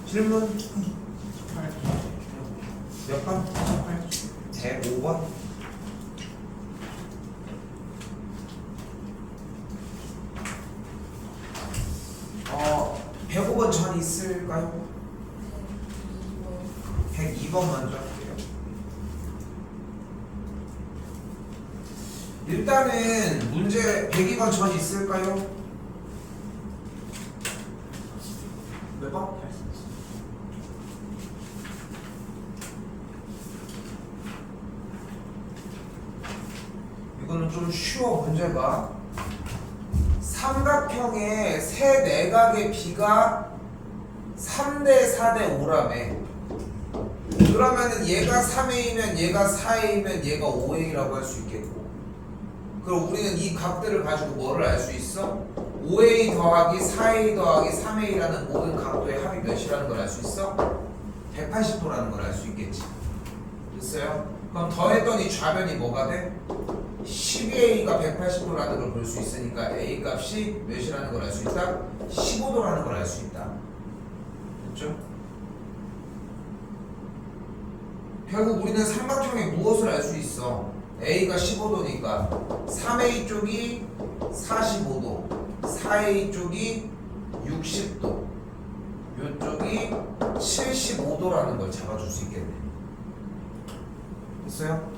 질문 몇 번? 105번. 105번 전 있을까요? 102번 먼저 할게요. 일단은 문제 102번 전 있을까요? 몇 번? 이거는 좀 쉬워. 문제가 삼각형의 세 내각의 비가 3대 4대 5라며. 그러면은 얘가 3A면 얘가 4A면 얘가 5A라고 할 수 있겠고, 그럼 우리는 이 각들을 가지고 뭐를 알 수 있어? 5A 더하기 4A 더하기 3A라는 모든 각도의 합이 몇이라는 걸 알 수 있어? 180도라는 걸 알 수 있겠지. 됐어요? 그럼 더했더니 좌변이 뭐가 돼? 12A가 180도라는 걸 볼 수 있으니까 A 값이 몇이라는 걸 알 수 있다? 15도라는 걸 알 수 있다. 됐죠? 결국 우리는 삼각형의 무엇을 알 수 있어? A가 15도니까 3A 쪽이 45도, 4A 쪽이 60도, 이쪽이 75도라는 걸 잡아줄 수 있겠네. 됐어요?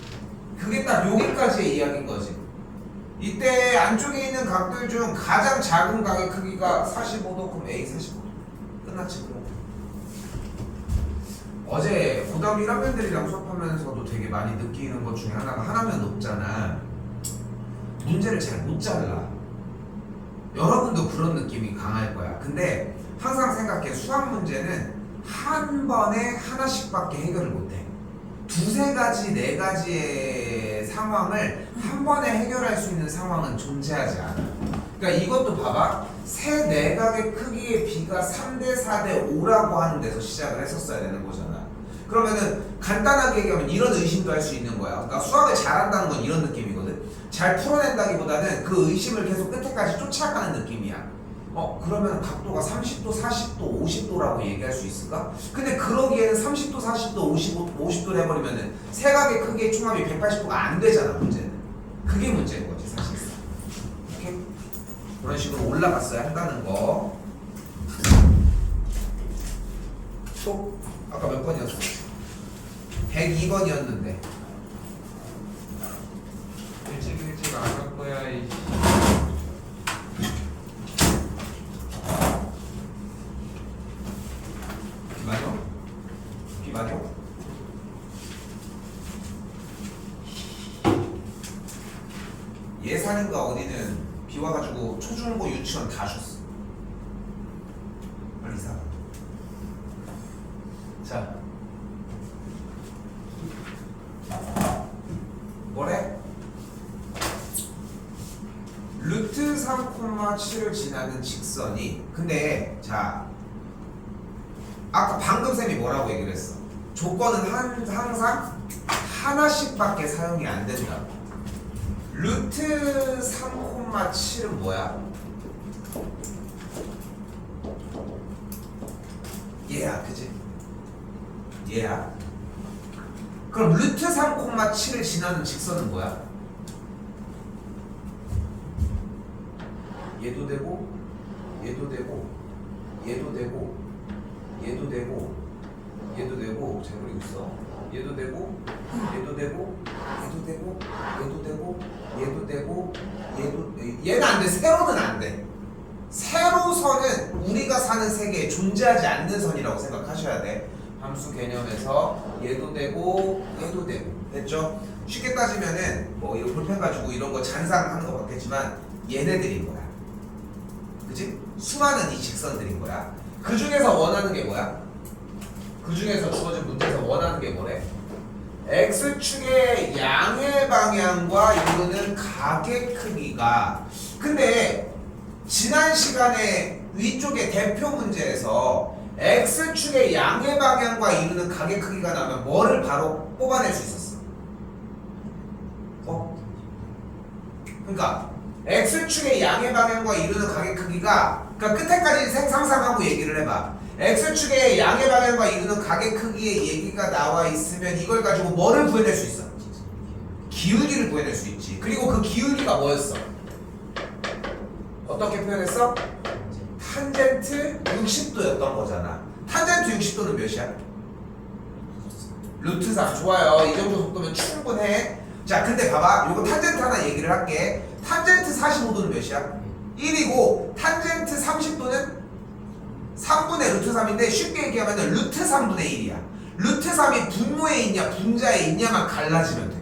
그게 딱 여기까지의 이야기인 거지. 이때 안쪽에 있는 각들 중 가장 작은 각의 크기가 45도, 그럼 A 45도. 끝났지, 그럼. 어제 고등학교 1학년들이랑 수업하면서도 되게 많이 느끼는 것 중에 하나가 하나면 높잖아. 문제를 잘 못 잘라. 여러분도 그런 느낌이 강할 거야. 근데 항상 생각해. 수학 문제는 한 번에 하나씩밖에 해결을 못해. 두세 가지, 네 가지의 상황을 한 번에 해결할 수 있는 상황은 존재하지 않아. 그러니까 이것도 봐봐. 세 내각의 크기의 비가 3대 4대 5라고 하는 데서 시작을 했었어야 되는 거잖아. 그러면은 간단하게 얘기하면 이런 의심도 할 수 있는 거야. 그러니까 수학을 잘한다는 건 이런 느낌이거든. 잘 풀어낸다기보다는 그 의심을 계속 끝에까지 쫓아가는 느낌이야. 그러면 각도가 30도, 40도, 50도라고 얘기할 수 있을까? 근데 그러기에는 30도, 40도, 50도를 해버리면은 세 각의 크기의 총합이 180도가 안 되잖아, 문제는. 그게 문제인 거지, 사실상. 오케이? 그런 식으로 올라갔어야 한다는 거. 또 아까 몇 번이었어? 102번이었는데 일찍 안 갈 거야 이. 비마녀? 비마녀? 예산인가 어디는 비 와가지고 초중고 유치원 다 쉬었어. 빨리 사. 자, 뭐래? 루트 3,7을 지나는 직선이, 근데 자, 아까 방금 쌤이 뭐라고 얘기를 했어? 조건은 항상 하나씩밖에 사용이 안 된다. 루트 3,7은 뭐야? 얘야, 그지? 얘야. 그럼 루트 3,7을 지나는 직선은 뭐야? 얘도 되고, 얘도 되고, 얘도 되고, 얘도 되고, 얘도 되고, 잘 그리고 있어. 얘도 되고, 얘도 되고, 얘도 되고, 얘도 되고, 얘도 되고, 얘는 안 돼. 세로는 안 돼. 세로선은 우리가 사는 세계에 존재하지 않는 선이라고 생각하셔야 돼. 함수 개념에서 얘도 되고, 얘도 되고. 됐죠? 쉽게 따지면은 뭐 이거 볼펜 가지고 이런 거 잔상하는 거 같겠지만 얘네들인 거야. 그치? 수많은 이 직선들인 거야. 그 중에서 원하는 게 뭐야? 그 중에서 주어진 문제에서 원하는 게 뭐래? X축의 양의 방향과 이루는 각의 크기가, 근데 지난 시간에 위쪽의 대표 문제에서 X축의 양의 방향과 이루는 각의 크기가 나오면 뭐를 바로 뽑아낼 수 있었어? 그러니까 x축의 양의 방향과 이루는 각의 크기가 그러니까 끝에까지 상상하고 얘기를 해봐. x축의 양의 방향과 이루는 각의 크기의 얘기가 나와 있으면 이걸 가지고 뭐를 구해낼 수 있어? 기울기를 구해낼 수 있지. 그리고 그 기울기가 뭐였어? 어떻게 표현했어? 탄젠트 60도였던 거잖아. 탄젠트 60도는 몇이야? 루트 3. 좋아요. 이 정도 속도면 충분해. 자, 근데 봐봐. 요거 탄젠트 하나 얘기를 할게. 탄젠트 45도는 몇이야? 1이고 탄젠트 30도는 3분의 루트 3인데 쉽게 얘기하면 루트 3분의 1이야. 루트 3이 분모에 있냐 분자에 있냐만 갈라지면 돼.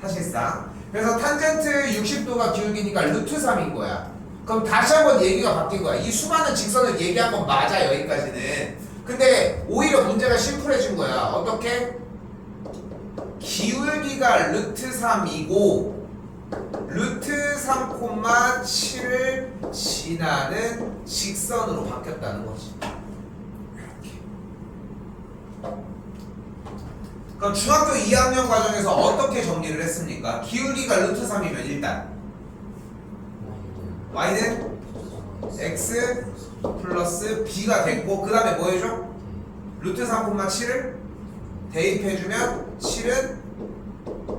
사실상. 그래서 탄젠트 60도가 기울기니까 루트 3인 거야. 그럼 다시 한번 얘기가 바뀐 거야. 이 수많은 직선을 얘기한 건 맞아, 여기까지는. 근데 오히려 문제가 심플해진 거야. 어떻게? 기울기가 루트 3이고 루트 3,7을 지나는 직선으로 바뀌었다는 거지. 이렇게. 그럼 중학교 2학년 과정에서 어떻게 정리를 했습니까? 기울기가 루트 3이면 일단 y는 x 플러스 b가 됐고 그 다음에 뭐 해줘? 루트 3,7을 대입해주면 7은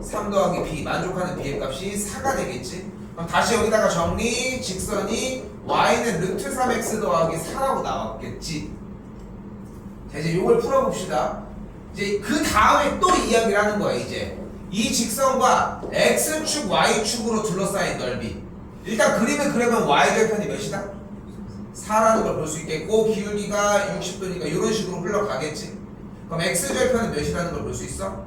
3 더하기 b 만족하는 b의 값이 4가 되겠지. 그럼 다시 여기다가 정리. 직선이 y는 루트 3x 더하기 4라고 나왔겠지. 자, 이제 요걸 풀어봅시다. 이제 그 다음에 또 이야기를 하는 거야. 이제 이 직선과 x축 y축으로 둘러싸인 넓이. 일단 그림을 그려면 y절편이 몇이다? 4라는 걸 볼 수 있겠고 기울기가 60도니까 이런 식으로 흘러가겠지. 그럼 x절편은 몇이라는 걸 볼 수 있어?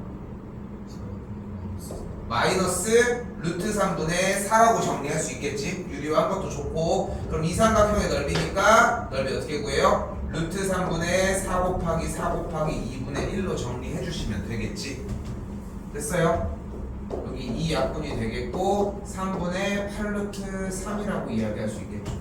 마이너스 루트 3분의 4라고 정리할 수 있겠지. 유리화한 것도 좋고. 그럼 이 삼각형의 넓이니까 넓이 어떻게 구해요? 루트 3분의 4 곱하기 4 곱하기 2분의 1로 정리해 주시면 되겠지. 됐어요? 여기 2 약분이 되겠고 3분의 8루트 3이라고 이야기할 수 있겠죠.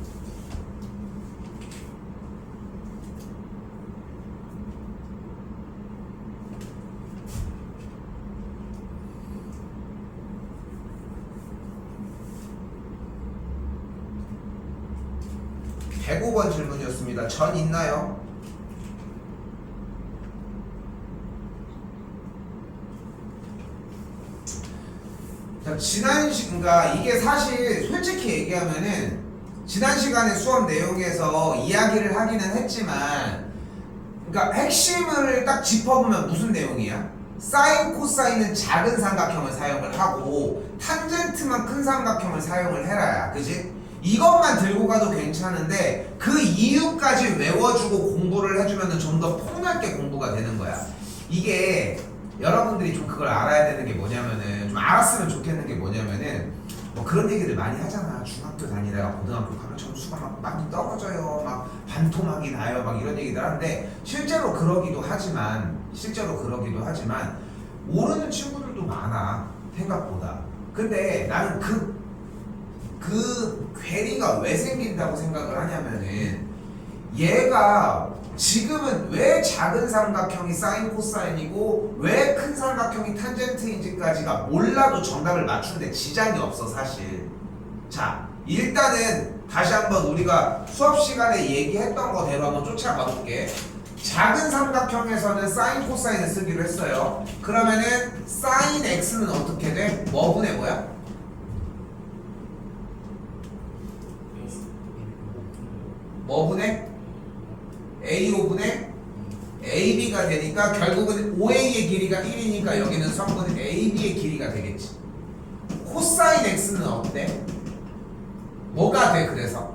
자, 105번 질문이었습니다. 전 있나요? 자, 그러니까 이게 사실 솔직히 얘기하면은 지난 시간에 수업 내용에서 이야기를 하기는 했지만 그러니까 핵심을 딱 짚어보면 무슨 내용이야? 사인 코사인은 작은 삼각형을 사용을 하고 탄젠트만 큰 삼각형을 사용을 해라야. 그지? 이것만 들고 가도 괜찮은데 그 이유까지 외워주고 공부를 해주면 좀 더 폭넓게 공부가 되는 거야. 이게 여러분들이 좀 그걸 알아야 되는 게 뭐냐면은 좀 알았으면 좋겠는 게 뭐냐면은 뭐 그런 얘기들 많이 하잖아. 중학교 다니다가 고등학교 가면 점수가 막 많이 떨어져요. 막 반토막이 나요. 막 이런 얘기들 하는데 실제로 그러기도 하지만 모르는 친구들도 많아. 생각보다. 근데 나는 그 괴리가 왜 생긴다고 생각을 하냐면은 얘가 지금은 왜 작은 삼각형이 사인 코사인이고 왜 큰 삼각형이 탄젠트인지까지가 몰라도 정답을 맞추는데 지장이 없어 사실. 자, 일단은 다시 한번 우리가 수업 시간에 얘기했던 거대로 한번 쫓아가 볼게. 작은 삼각형에서는 사인 코사인을 쓰기로 했어요. 그러면은 사인 x는 어떻게 돼? 뭐 분의 뭐야? 뭐 분의? A5분의 AB가 되니까 결국은 OA의 길이가 1이니까 여기는 성분은 AB의 길이가 되겠지. 코사인 X는 어때? 뭐가 돼? 그래서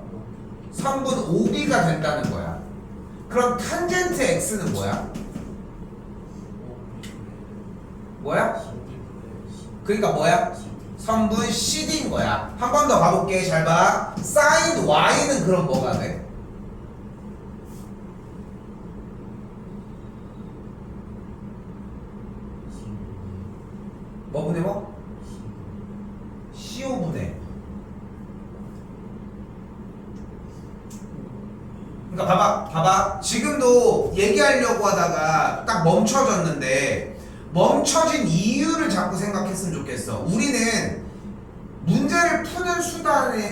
성분 OB가 된다는 거야. 그럼 탄젠트 X는 뭐야? 뭐야? 그러니까 뭐야? 성분 CD인 거야. 한 번 더 가볼게. 잘 봐. 사인 Y는 그럼 뭐가 돼? 뭐 분의 뭐? CO 분의. 그러니까 봐봐. 지금도 얘기하려고 하다가 딱 멈춰졌는데 멈춰진 이유를 자꾸 생각했으면 좋겠어. 우리는 문제를 푸는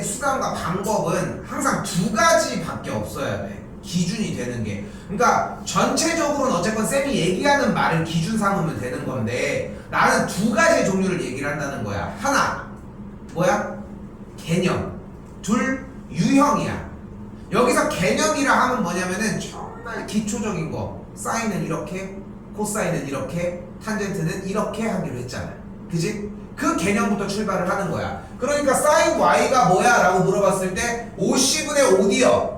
수단과 방법은 항상 두 가지밖에 없어야 돼. 기준이 되는 게. 그러니까 전체적으로는 어쨌건 쌤이 얘기하는 말을 기준 삼으면 되는 건데 나는 두 가지 종류를 얘기를 한다는 거야. 하나, 뭐야? 개념. 둘, 유형이야. 여기서 개념이라 하면 뭐냐면은 정말 기초적인 거. 사인은 이렇게, 코사인은 이렇게, 탄젠트는 이렇게 하기로 했잖아. 그지? 그 개념부터 출발을 하는 거야. 그러니까 사인 y가 뭐야? 라고 물어봤을 때 50분의 5D요.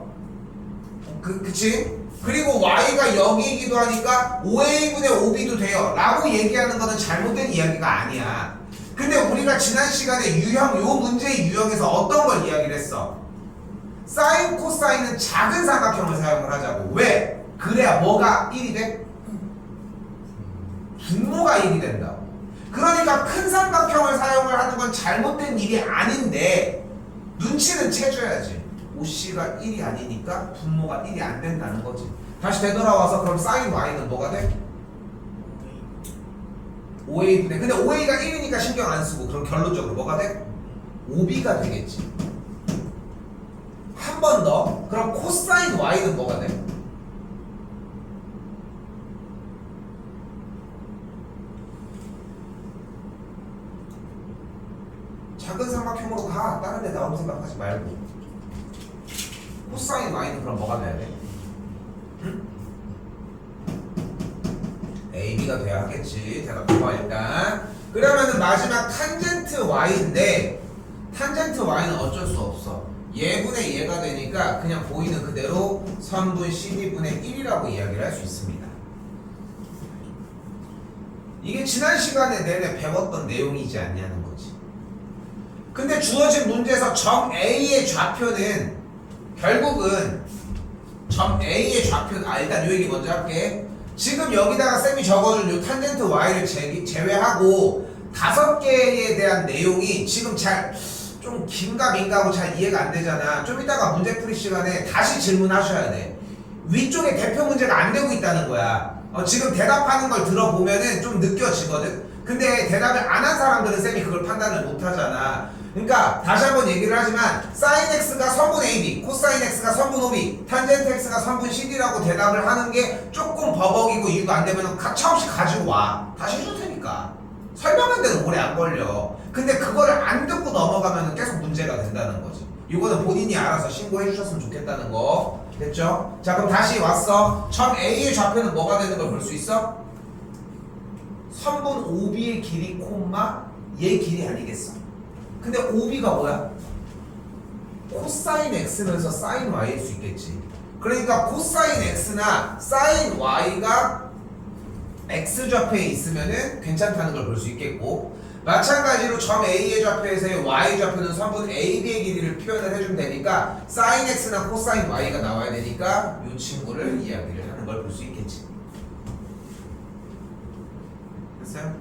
그치? 그리고 y가 0이기도 하니까 5a분의 5b도 돼요 라고 얘기하는 거는 잘못된 이야기가 아니야. 근데 우리가 지난 시간에 유형, 요 문제의 유형에서 어떤 걸 이야기를 했어? 사인, 코사인은 작은 삼각형을 사용을 하자고. 왜? 그래야 뭐가 1이 돼? 분모가 1이 된다고. 그러니까 큰 삼각형을 사용을 하는 건 잘못된 일이 아닌데 눈치는 채줘야지. 5c가 1이 아니니까 분모가 1이 안 된다는 거지. 다시 되돌아와서 그럼 사인 y는 뭐가 돼? 5a분의, 근데 5a가 1이니까 신경 안 쓰고 그럼 결론적으로 뭐가 돼? 5b가 되겠지. 한 번 더. 그럼 코사인 y는 뭐가 돼? 작은 삼각형으로 가. 다른 데 나올 생각하지 말고. 코사인 y는 그럼 뭐가 돼야 돼? 응? AB가 돼야 하겠지. 대답해봐 일단. 그러면은 마지막 탄젠트 y인데 탄젠트 y는 어쩔 수 없어. 얘분의 얘가 되니까 그냥 보이는 그대로 선분 CD분의 1이라고 이야기를 할 수 있습니다. 이게 지난 시간에 내내 배웠던 내용이지 않냐는 거지. 근데 주어진 문제에서 점 A의 좌표는 결국은 점 A의 좌표는 일단 요 얘기 먼저 할게. 지금 여기다가 쌤이 적어준 요 탄젠트 y를 제외하고 5개에 대한 내용이 지금 잘 좀 긴가 민가하고 잘 이해가 안 되잖아. 좀 이따가 문제풀이 시간에 다시 질문하셔야 돼. 위쪽에 대표 문제가 안 되고 있다는 거야. 지금 대답하는 걸 들어보면은 좀 느껴지거든. 근데 대답을 안 한 사람들은 쌤이 그걸 판단을 못 하잖아. 그러니까 다시 한번 얘기를 하지만 사인 x가 선분 AB, 코사인 x가 선분 OB, 탄젠트 x가 선분 CD라고 대답을 하는 게 조금 버벅이고 이유가 안 되면 가차없이 가지고 와. 다시 해줄 테니까. 설명한 데는 오래 안 걸려. 근데 그거를 안 듣고 넘어가면 계속 문제가 된다는 거지. 이거는 본인이 알아서 신고해 주셨으면 좋겠다는 거. 됐죠? 자, 그럼 다시 왔어. 점 A의 좌표는 뭐가 되는 걸 볼 수 있어? 선분 OB의 길이 콤마 얘 길이 아니겠어. 근데 OB가 뭐야? 코사인 X면서 사인 Y일 수 있겠지. 그러니까 코사인 X나 사인 Y가 X좌표에 있으면은 괜찮다는 걸 볼 수 있겠고, 마찬가지로 점 A의 좌표에서의 Y 좌표는 선분 AB의 길이를 표현을 해주면 되니까 사인 X나 코사인 Y가 나와야 되니까 이 친구를 이야기를 하는 걸 볼 수 있겠지. 됐어요?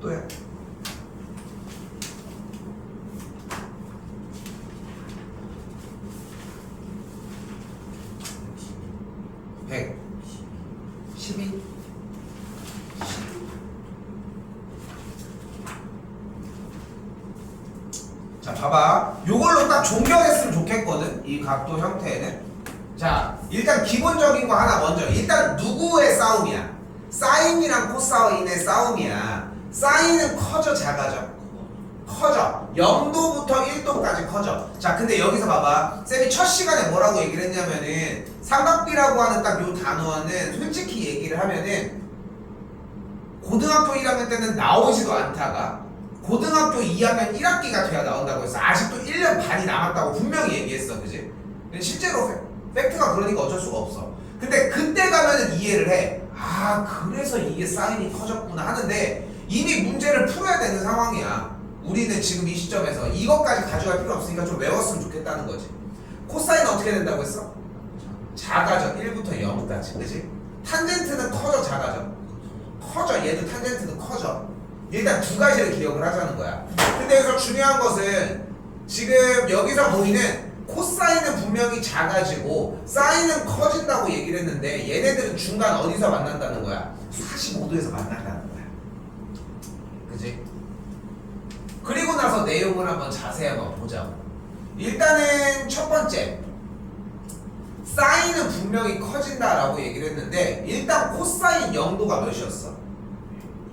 또야. 12. 자, 봐봐. 요걸로 딱 종결했으면 좋겠거든. 이 각도 형태는. 자, 일단 기본적인 거 하나 먼저. 일단 누구의 싸움이야? 사인이랑 코사인의 싸움이야. 사인은 커져 작아져? 커져. 0도부터 1도까지 커져. 자, 근데 여기서 봐봐. 쌤이 첫 시간에 뭐라고 얘기를 했냐면은 삼각비라고 하는 딱 요 단어는 솔직히 얘기를 하면은 고등학교 1학년 때는 나오지도 않다가 고등학교 2학년 1학기가 돼야 나온다고 했어. 아직도 1년 반이 남았다고 분명히 얘기했어. 그지? 근데 실제로 팩트가 그러니까 어쩔 수가 없어. 근데 그때 가면은 이해를 해. 아, 그래서 이게 사인이 커졌구나 하는데 이미 문제를 풀어야 되는 상황이야. 우리는 지금 이 시점에서 이것까지 가져갈 필요 없으니까 좀 외웠으면 좋겠다는 거지. 코사인은 어떻게 된다고 했어? 작아져. 1부터 0까지. 그치? 탄젠트는 커져 작아져? 커져. 얘도 탄젠트는 커져. 일단 두 가지를 기억을 하자는 거야. 근데 여기서 중요한 것은 지금 여기서 보이는 코사인은 분명히 작아지고 사인은 커진다고 얘기를 했는데 얘네들은 중간 어디서 만난다는 거야? 45도에서 만난다는 거야. 그지? 그리고 나서 내용을 한번 자세히 한번 보자고. 일단은 첫 번째, 사인은 분명히 커진다라고 얘기를 했는데 일단 코사인 0도가 몇이었어?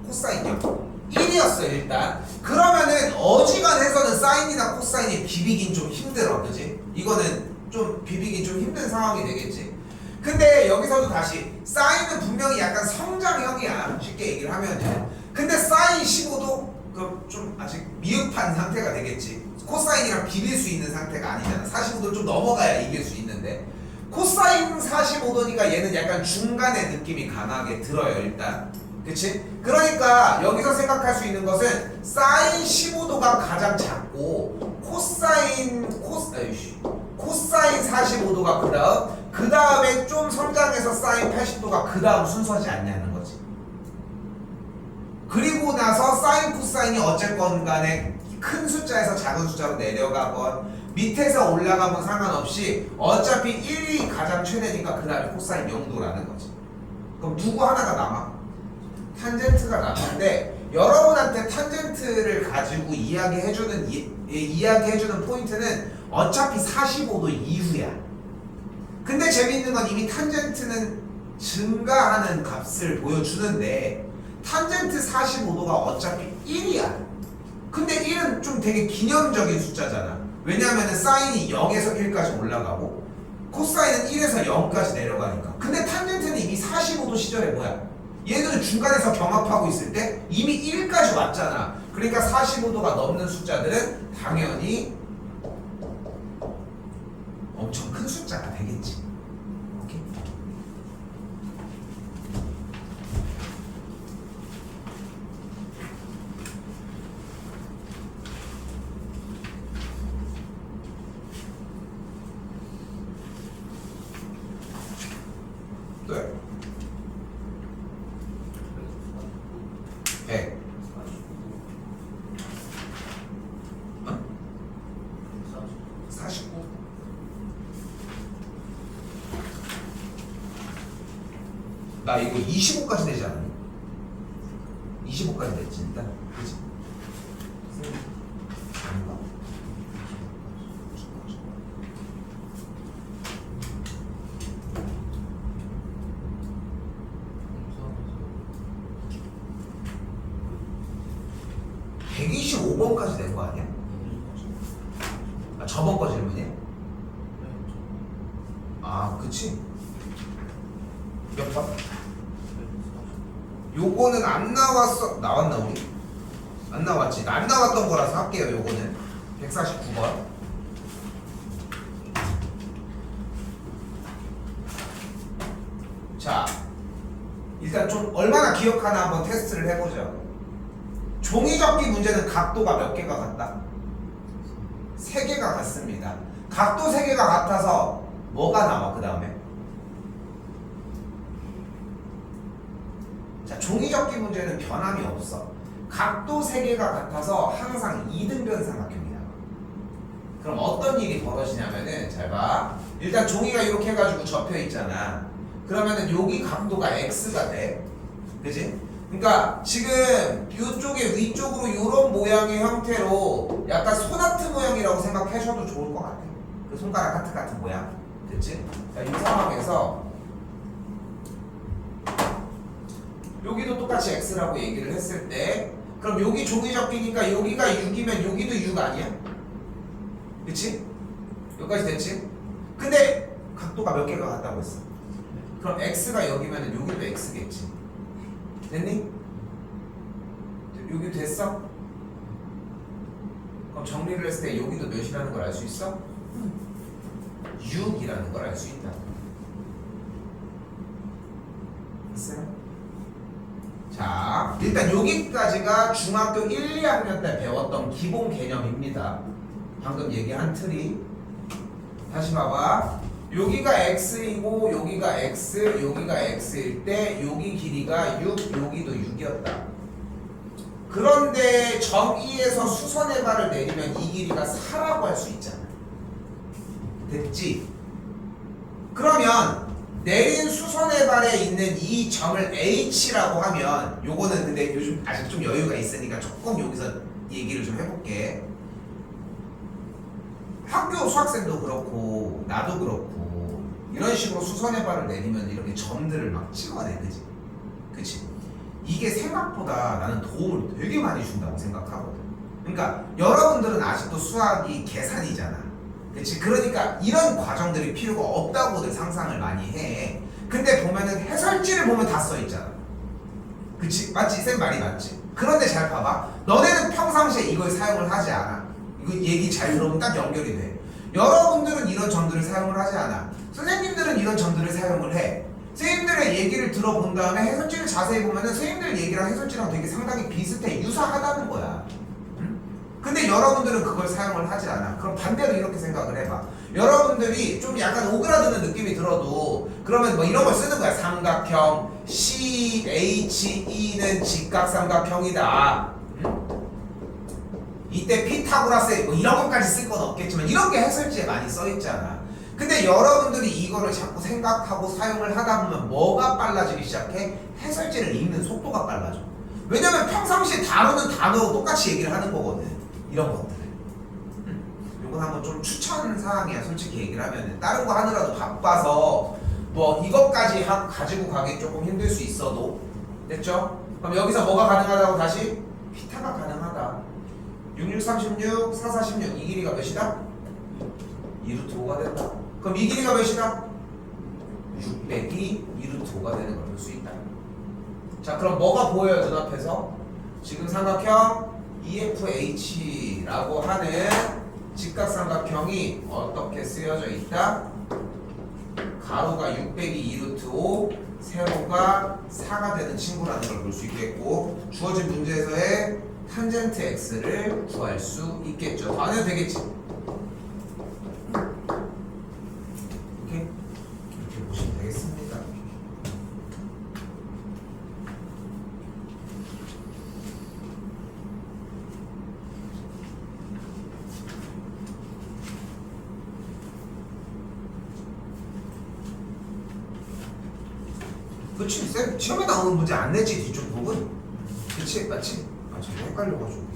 코사인 0. 1이었어 일단. 그러면은 어지간해서는 사인이나 코사인이 비비긴 좀 힘들어, 그지? 이거는 좀 비비긴 좀 힘든 상황이 되겠지. 근데 여기서도 다시 사인은 분명히 약간 성장형이야, 쉽게 얘기를 하면은. 근데 사인 15도 그럼 좀 아직 미흡한 상태가 되겠지. 코사인이랑 비빌 수 있는 상태가 아니잖아. 45도를 좀 넘어가야 이길 수 있는데 코사인 45도니까 얘는 약간 중간의 느낌이 강하게 들어요 일단. 그치? 그러니까 여기서 생각할 수 있는 것은 사인 15도가 가장 작고 코사인 45도가 그 다음에 좀 성장해서 사인 80도가 그 다음 순서지 않냐는 거지. 그리고 나서 사인 코사인이 어쨌건 간에 큰 숫자에서 작은 숫자로 내려가건 밑에서 올라가면 상관없이 어차피 1이 가장 최대니까 그 다음에 코사인 0도라는 거지. 그럼 누구 하나가 남아? 탄젠트가 남는데 여러분한테 탄젠트를 가지고 이야기해주는 포인트는 어차피 45도 이후야. 근데 재밌는 건 이미 탄젠트는 증가하는 값을 보여주는데 탄젠트 45도가 어차피 1이야. 근데 1은 좀 되게 기념적인 숫자잖아. 왜냐하면 사인이 0에서 1까지 올라가고 코사인은 1에서 0까지 내려가니까. 근데 탄젠트는 이미 45도 시절에 뭐야? 얘들은 중간에서 경합하고 있을 때 이미 1까지 왔잖아. 그러니까 45도가 넘는 숫자들은 당연히 엄청 큰 숫자가 되겠지. 오케이? 네. 100. 어? 49. 나 이거 25까지 되지 않았니? 25까지 됐지 일단. 그치? 아닌가? (125번까지) 된 거 아니야? 아, 저번 거 질문이야? 아, 그치? 몇 번? 요거는 안 나왔어. 나왔나 우리? 안 나왔지. 안 나왔던 거라서 할게요. 요거는 149번. 자, 일단 좀 얼마나 기억하나 한번 테스트를 해보죠. 종이접기 문제는 각도가 몇 개가 같다? 3개가 같습니다. 각도 3개가 같아서 뭐가 나와 그 다음에? 자, 종이접기 문제는 변함이 없어. 각도 3개가 같아서 항상 2등변 삼각형이 나와. 그럼 어떤 일이 벌어지냐면은 잘 봐. 일단 종이가 이렇게 해가지고 접혀 있잖아. 그러면은 여기 각도가 x가 돼. 그지? 그러니까 지금 이쪽에 위쪽으로 이런 모양의 형태로 약간 소나트 모양이라고 생각하셔도 좋을 것 같아. 그 손가락 하트 같은 모양. 됐지? 자, 이 상황에서 여기도 똑같이 x라고 얘기를 했을 때 그럼 여기 종이접기니까 여기가 6이면 여기도 6 아니야? 그치? 여기까지 됐지? 근데 각도가 몇 개가 같다고 했어? 그럼 x가 여기면 여기도 x겠지. 됐니? 여기 됐어? 그럼 정리를 했을 때 여기도 몇이라는 걸 알 수 있어? 6이라는 걸 알 수 있다. 됐어요? 자, 일단 여기까지가 중학교 1, 2학년 때 배웠던 기본 개념입니다. 방금 얘기한 틀이. 다시 봐봐. 여기가 x이고 여기가 x, 여기가 x일 때 여기 길이가 6, 여기도 6이었다. 그런데 점 2에서 수선의 발을 내리면 이 길이가 4라고 할 수 있잖아. 됐지? 그러면 내린 수선의 발에 있는 이 점을 H라고 하면 요거는 근데 요즘 아직 좀 여유가 있으니까 조금 여기서 얘기를 좀 해볼게. 학교 수학생도 그렇고 나도 그렇고 이런 식으로 수선의 발을 내리면 이렇게 점들을 막 찍어내. 그치? 그치? 이게 생각보다 나는 도움을 되게 많이 준다고 생각하거든. 그러니까 여러분들은 아직도 수학이 계산이잖아. 그치? 그러니까 이런 과정들이 필요가 없다고들 상상을 많이 해. 근데 보면은 해설지를 보면 다 써있잖아. 그치? 맞지? 쌤 말이 맞지? 그런데 잘 봐봐. 너네는 평상시에 이걸 사용을 하지 않아. 이거 얘기 잘 들어보면 딱 연결이 돼. 여러분들은 이런 점들을 사용을 하지 않아. 선생님들은 이런 점들을 사용을 해. 선생님들의 얘기를 들어본 다음에 해설지를 자세히 보면은 선생님들 얘기랑 해설지랑 되게 상당히 비슷해. 유사하다는 거야. 근데 여러분들은 그걸 사용을 하지 않아. 그럼 반대로 이렇게 생각을 해봐. 여러분들이 좀 약간 오그라드는 느낌이 들어도 그러면 뭐 이런 걸 쓰는 거야. 삼각형 CHE는 직각삼각형이다. 이때 피타고라스 뭐 이런 것까지 쓸 건 없겠지만 이런 게 해설지에 많이 써 있잖아. 근데 여러분들이 이거를 자꾸 생각하고 사용을 하다 보면 뭐가 빨라지기 시작해? 해설지를 읽는 속도가 빨라져. 왜냐면 평상시에 다루는 단어로 똑같이 얘기를 하는 거거든. 이런 것들을. 이건 한번 좀 추천 사항이야. 솔직히 얘기를 하면 다른 거 하느라도 바빠서 뭐 이것까지 가지고 가기 조금 힘들 수 있어도 됐죠? 그럼 여기서 뭐가 가능하다고 다시? 피타가 가능하다. 6636, 4416 이 길이가 몇이다? 2루트 5가 된다. 그럼 이 길이가 몇이다? 600이 2루트 5가 되는 걸 볼 수 있다. 자, 그럼 뭐가 보여요 눈앞에서? 지금 삼각형 EFH라고 하는 직각삼각형이 어떻게 쓰여져 있다? 가로가 600이 2루트 5, 세로가 4가 되는 친구라는 걸 볼 수 있겠고, 주어진 문제에서의 탄젠트 x를 구할 수 있겠죠. 안 해도 되겠지? 이렇게 보시면 되겠습니다. 그치? 쌤 시험에 나오는 문제 안 내지 뒤쪽 부분? 그치? 맞지? 아 제가 헷갈려가지고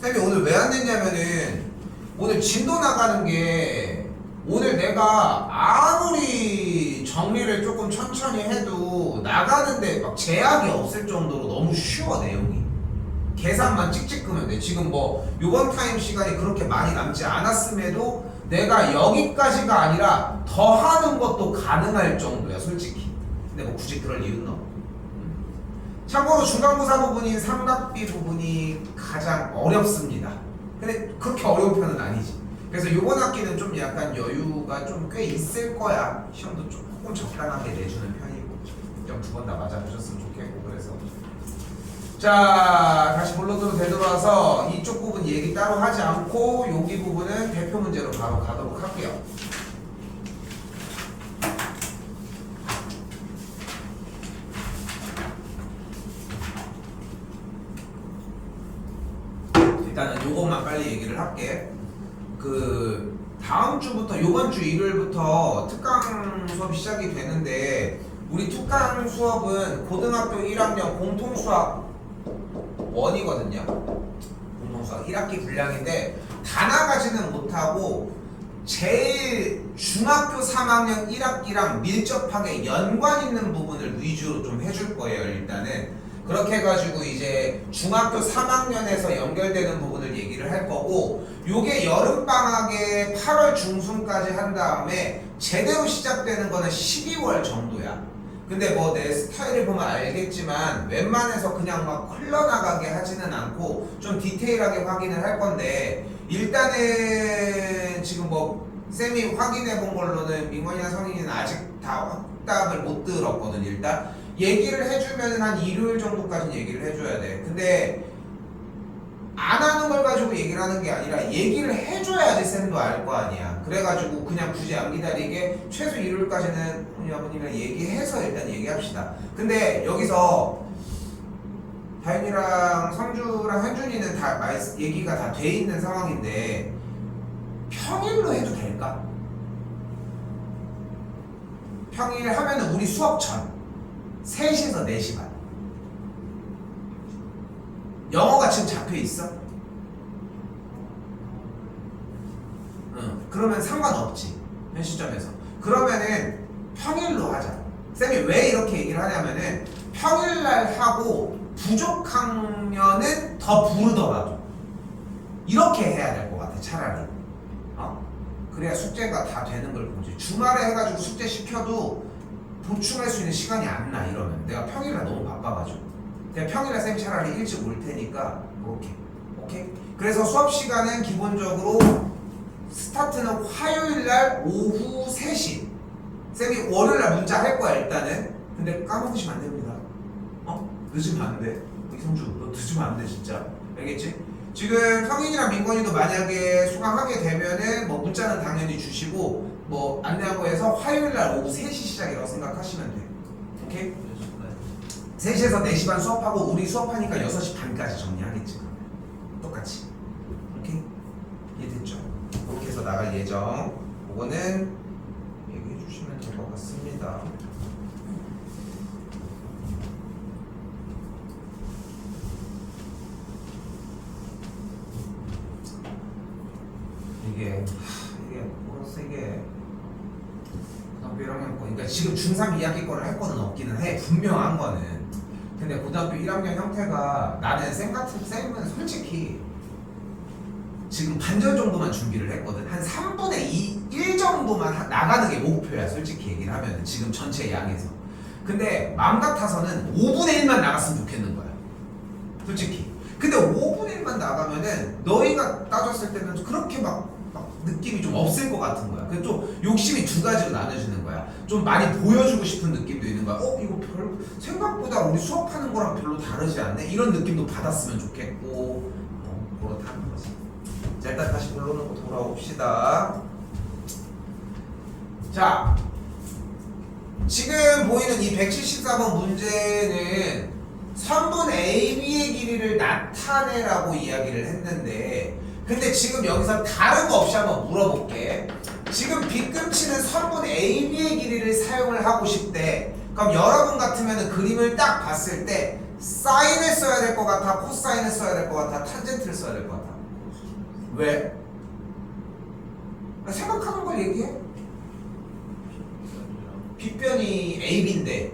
쌤이 오늘 왜 안 냈냐면은 오늘 진도 나가는 게 오늘 내가 아무리 정리를 조금 천천히 해도 나가는데 막 제약이 없을 정도로 너무 쉬워 내용이. 계산만 찍찍 끄면 돼. 지금 뭐 요번 타임 시간이 그렇게 많이 남지 않았음에도 내가 여기까지가 아니라 더 하는 것도 가능할 정도야 솔직히. 근데 뭐 굳이 그럴 이유는 없고. 참고로 중간고사 부분인 삼각비 부분이 가장 어렵습니다. 근데 그렇게 어려운 편은 아니지. 그래서 이번 학기는 좀 약간 여유가 좀 꽤 있을 거야. 시험도 조금 적당하게 내주는 편이고 2번 다 맞아보셨으면 좋겠고. 그래서 자 다시 본론으로 되돌아와서 이쪽 부분 얘기 따로 하지 않고 여기 부분은 대표 문제로 바로 가도록 할게요. 일단은 요것만 빨리 얘기를 할게. 그 다음 주부터 요번 주 일요일부터 특강 수업이 시작이 되는데 우리 특강 수업은 고등학교 1학년 공통수학 1이거든요. 공통수학 1학기 분량인데 다 나가지는 못하고 제일 중학교 3학년 1학기랑 밀접하게 연관 있는 부분을 위주로 좀 해줄 거예요. 일단은 그렇게 해가지고 이제 중학교 3학년에서 연결되는 부분을 얘기를 할 거고, 요게 여름방학에 8월 중순까지 한 다음에 제대로 시작되는 거는 12월 정도야. 근데 뭐 내 스타일을 보면 알겠지만 웬만해서 그냥 막 흘러나가게 하지는 않고 좀 디테일하게 확인을 할 건데, 일단은 지금 뭐 쌤이 확인해 본 걸로는 민건이나 성인이는 아직 다 확답을 못 들었거든. 일단 얘기를 해주면 한 일요일 정도까지는 얘기를 해줘야 돼. 근데 안 하는 걸 가지고 얘기를 하는 게 아니라 얘기를 해줘야지 쌤도 알 거 아니야. 그래가지고 그냥 굳이 안 기다리게 최소 일요일까지는 아버님이랑 얘기해서 일단 얘기합시다. 근데 여기서 다현이랑 성주랑 현준이는 다 얘기가 다 돼 있는 상황인데 평일로 해도 될까? 평일 하면은 우리 수업 전 3시에서 4시 반. 영어가 지금 잡혀 있어? 응. 그러면 상관없지. 현 시점에서. 그러면은 평일로 하자. 쌤이 왜 이렇게 얘기를 하냐면은 평일날 하고 부족하면은 더 부르더라도 이렇게 해야 될 것 같아. 차라리. 그래야 숙제가 다 되는 걸 보지. 주말에 해가지고 숙제 시켜도 보충할 수 있는 시간이 안 나. 이러면 내가 평일날 너무 바빠가지고 그냥 평일날 쌤 차라리 일찍 올 테니까 오케이? 그래서 수업 시간은 기본적으로 스타트는 화요일날 오후 3시. 쌤이 월요일날 문자 할 거야 일단은. 근데 까먹으시면 안 됩니다. 늦으면 안 돼. 이성주 너 늦으면 안 돼 진짜. 알겠지? 지금 성인이랑 민건이도 만약에 수강하게 되면은 뭐 문자는 당연히 주시고 뭐 안내하고 해서 화요일날 오후 3시 시작이라고 생각하시면 돼. 오케이? 3시에서 4시 반 수업하고 우리 수업하니까 6시 반까지 정리하겠지. 똑같이. 오케이? 이해됐죠? 이렇게 해서 나갈 예정. 그거는 얘기해 주시면 될 것 같습니다. 이게 뭐라서 이게 고등학교 1학년 거 그러니까 지금 중3 2학기 거를 할 거는 없기는 해. 분명한 거는. 근데 고등학교 1학년 형태가 나는 쌤은 솔직히 지금 반절 정도만 준비를 했거든. 한 3분의 1 정도만 나가는 게 목표야. 솔직히 얘기를 하면 지금 전체 양에서. 근데 마음 같아서는 5분의 1만 나갔으면 좋겠는 거야. 솔직히. 근데 5분의 1만 나가면은 너희가 따졌을 때는 그렇게 막 느낌이 좀 없을 것 같은 거야. 그 좀 욕심이 두 가지로 나눠지는 거야. 좀 많이 보여주고 싶은 느낌도 있는 거야. 이거 생각보다 우리 수업하는 거랑 별로 다르지 않네? 이런 느낌도 받았으면 좋겠고 그렇다는 거지. 자, 일단 다시 본론으로 돌아옵시다. 자, 지금 보이는 이 174번 문제는 선분 AB의 길이를 나타내라고 이야기를 했는데, 근데 지금 여기서 다른 거 없이 한번 물어볼게. 지금 빗금치는 선분 AB의 길이를 사용을 하고 싶대. 그럼 여러분 같으면 그림을 딱 봤을 때 사인을 써야 될 것 같아? 코사인을 써야 될 것 같아? 탄젠트를 써야 될 것 같아? 왜? 생각하는 걸 얘기해. 빗변이 AB인데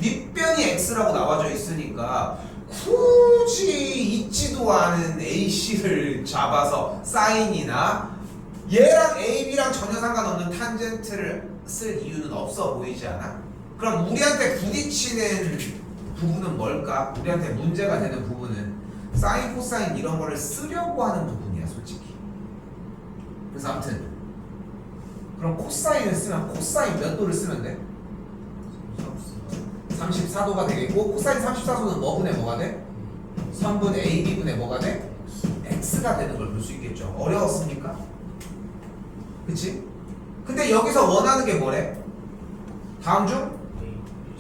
밑변이 X라고 나와져 있으니까 굳이 있지도 않은 AC를 잡아서 사인이나 얘랑 AB랑 전혀 상관없는 탄젠트를 쓸 이유는 없어 보이지 않아? 그럼 우리한테 부딪히는 부분은 뭘까? 우리한테 문제가 되는 부분은 사인, 코사인 이런 거를 쓰려고 하는 부분이야 솔직히. 그래서 아무튼 그럼 코사인을 쓰면 코사인 몇 도를 쓰면 돼? 34도가 되겠고, 코사인 34도는 뭐 분의 뭐가 돼? 선분 AB 분의 뭐가 돼? X가 되는 걸 볼 수 있겠죠. 어려웠습니까? 그치? 근데 여기서 원하는 게 뭐래? 다음 중?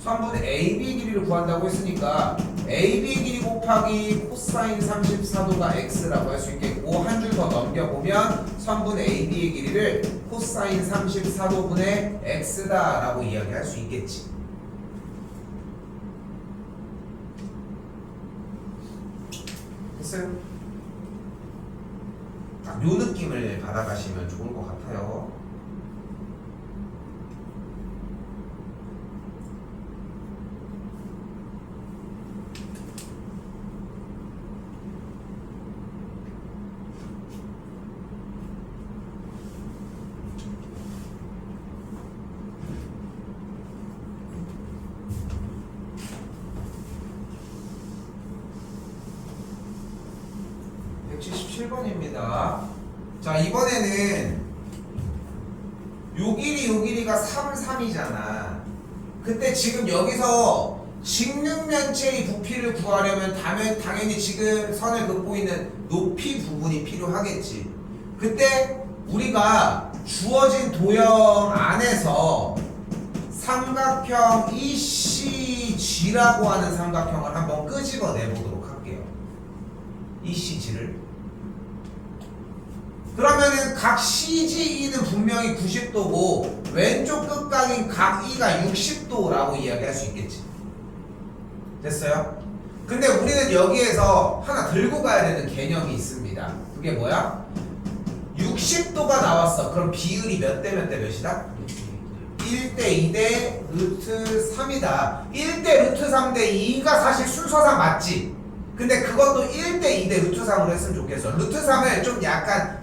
선분 AB 길이를 구한다고 했으니까 AB 길이 곱하기 코사인 34도가 X라고 할 수 있겠고, 한 줄 더 넘겨보면 선분 AB의 길이를 코사인 34도분의 X다 라고 이야기할 수 있겠지. 됐어요? 딱 요 느낌을 받아가시면 좋을 것 같아요. 자, 이번에는 요 길이가 3, 3이잖아. 그때 지금 여기서 직육면체의 부피를 구하려면 당연히 지금 선을 긋고 있는 높이 부분이 필요하겠지. 그때 우리가 주어진 도형 안에서 삼각형 ECG라고 하는 삼각형을 한번 끄집어내 보도록 할게요. ECG를 그러면은 각 CGE는 분명히 90도고 왼쪽 끝각인 각 E가 60도라고 이야기할 수 있겠지. 됐어요? 근데 우리는 여기에서 하나 들고 가야 되는 개념이 있습니다. 그게 뭐야? 60도가 나왔어. 그럼 비율이 몇 대 몇 대 몇이다? 1대 2대 루트 3이다. 1대 루트 3대 2가 사실 순서상 맞지. 근데 그것도 1대 2대 루트 3으로 했으면 좋겠어. 루트 3을 좀 약간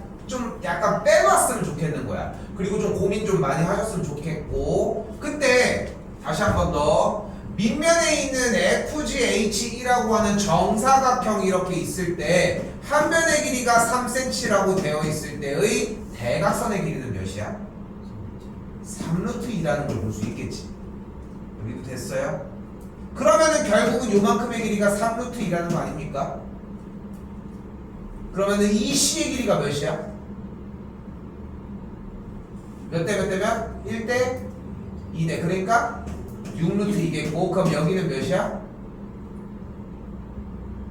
빼놨으면 좋겠는 거야. 그리고 좀 고민 좀 많이 하셨으면 좋겠고. 근데 다시 한 번 더 밑면에 있는 FGHE라고 하는 정사각형이 이렇게 있을 때 한 면의 길이가 3cm라고 되어 있을 때의 대각선의 길이는 몇이야? 3루트 2라는 걸 볼 수 있겠지. 여기도 됐어요? 그러면은 결국은 요만큼의 길이가 3루트 2라는 거 아닙니까? 그러면은 이 C의 길이가 몇이야? 몇 대 몇 대면? 1대 2대. 그러니까 6루트 2겠고, 그럼 여기는 몇이야?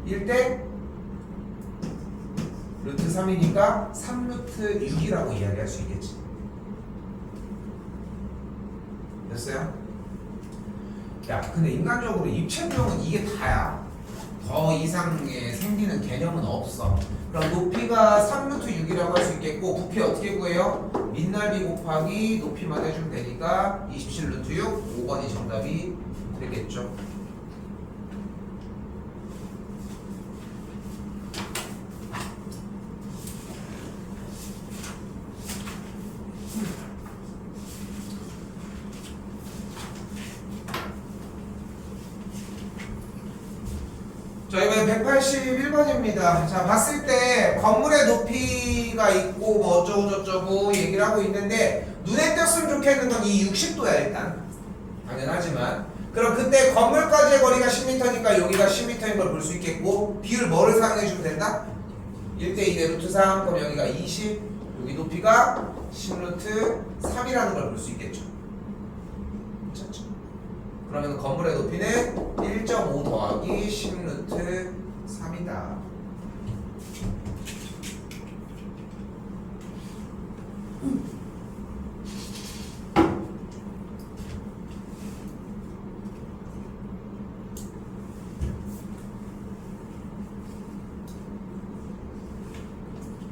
1대 루트 3이니까 3루트 6이라고 이야기할 수 있겠지. 됐어요? 야, 근데 인간적으로 입체비용은 이게 다야. 더 이상의 생기는 개념은 없어. 그럼 높이가 3루트 6이라고 할 수 있겠고, 부피 어떻게 구해요? 밑넓이 곱하기 높이만 해주면 되니까 27루트 6, 5번이 정답이 되겠죠. 자, 이번엔 181번입니다. 자, 봤을 때 건물의 높이가 있고 뭐 어쩌고 저쩌고 얘기를 하고 있는데 눈에 띄었으면 좋겠는 건 이 60도야 일단. 당연하지만 그럼 그때 건물까지의 거리가 10m니까 여기가 10m인 걸 볼 수 있겠고 비율 뭐를 사용해 주면 된다? 1대 2대 루트 3. 그럼 여기가 20, 여기 높이가 10루트 3이라는 걸 볼 수 있겠죠. 괜찮죠? 그러면 건물의 높이는 1.5 더하기 10루트 3이다.